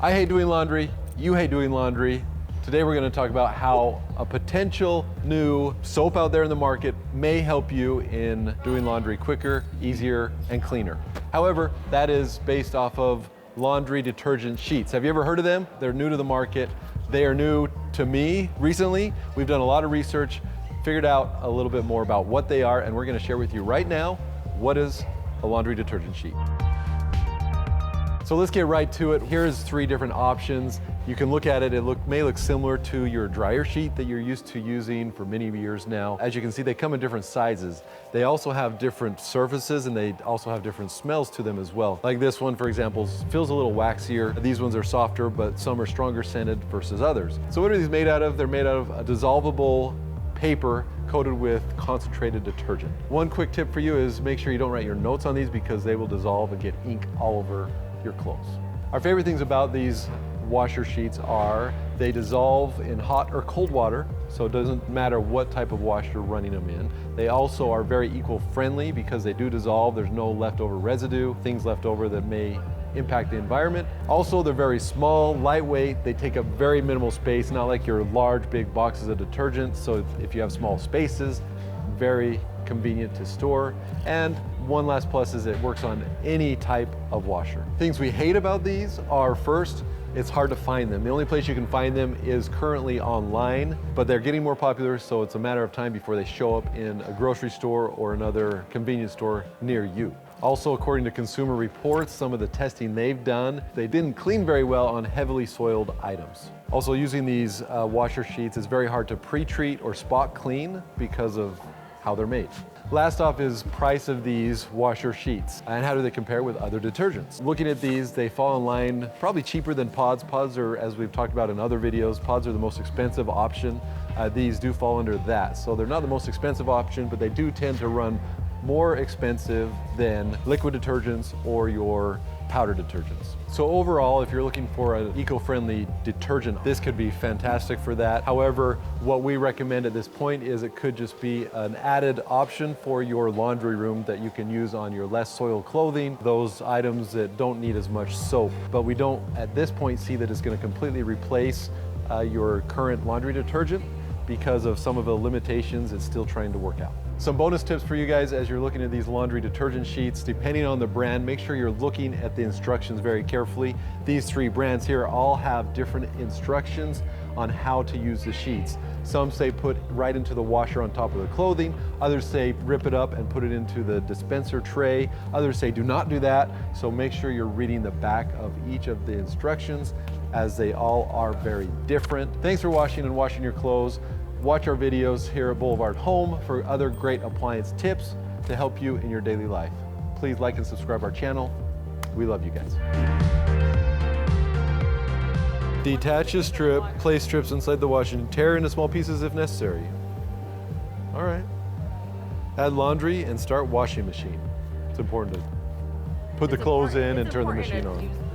I hate doing laundry, you hate doing laundry. Today we're going to talk about how a potential new soap out there in the market may help you in doing laundry quicker, easier, and cleaner. However, that is based off of laundry detergent sheets. Have you ever heard of them? They're new to the market. They are new to me recently. We've done a lot of research, figured out a little bit more about what they are, and we're going to share with you right now what is a laundry detergent sheet. So let's get right to it. Here's 3 different options. You can look at it. It may look similar to your dryer sheet that you're used to using for many years now. As you can see, they come in different sizes. They also have different surfaces and they also have different smells to them as well. Like this one, for example, feels a little waxier. These ones are softer, but some are stronger scented versus others. So what are these made out of? They're made out of a dissolvable paper coated with concentrated detergent. One quick tip for you is make sure you don't write your notes on these because they will dissolve and get ink all over your clothes. Our favorite things about these washer sheets are they dissolve in hot or cold water, so it doesn't matter what type of wash you're running them in. They also are very eco-friendly because they do dissolve. There's no leftover residue, things left over that may impact the environment. Also, they're very small, lightweight. They take up very minimal space, not like your large, big boxes of detergent. So if you have small spaces, very convenient to store. And one last plus is it works on any type of washer. Things we hate about these are, first, it's hard to find them. The only place you can find them is currently online, but they're getting more popular, so it's a matter of time before they show up in a grocery store or another convenience store near you. Also, according to Consumer Reports, some of the testing they've done, they didn't clean very well on heavily soiled items. Also, using these washer sheets is very hard to pre-treat or spot clean because of how they're made. Last off is price of these washer sheets and how do they compare with other detergents. Looking at these, they fall in line probably cheaper than pods. Pods are, as we've talked about in other videos, pods are the most expensive option. These do fall under that. So they're not the most expensive option, but they do tend to run more expensive than liquid detergents or your powder detergents. So overall, if you're looking for an eco-friendly detergent, this could be fantastic for that. However, what we recommend at this point is it could just be an added option for your laundry room that you can use on your less soiled clothing, those items that don't need as much soap. But we don't at this point see that it's going to completely replace your current laundry detergent because of some of the limitations it's still trying to work out. Some bonus tips for you guys as you're looking at these laundry detergent sheets. Depending on the brand, make sure you're looking at the instructions very carefully. These 3 brands here all have different instructions on how to use the sheets. Some say put right into the washer on top of the clothing. Others say rip it up and put it into the dispenser tray. Others say do not do that. So make sure you're reading the back of each of the instructions as they all are very different. Thanks for washing and washing your clothes. Watch our videos here at Boulevard Home for other great appliance tips to help you in your daily life. Please like and subscribe our channel. We love you guys. Detach a strip, place strips inside the wash and tear into small pieces if necessary. All right. Add laundry and start washing machine. It's important to put the clothes in and turn the machine on.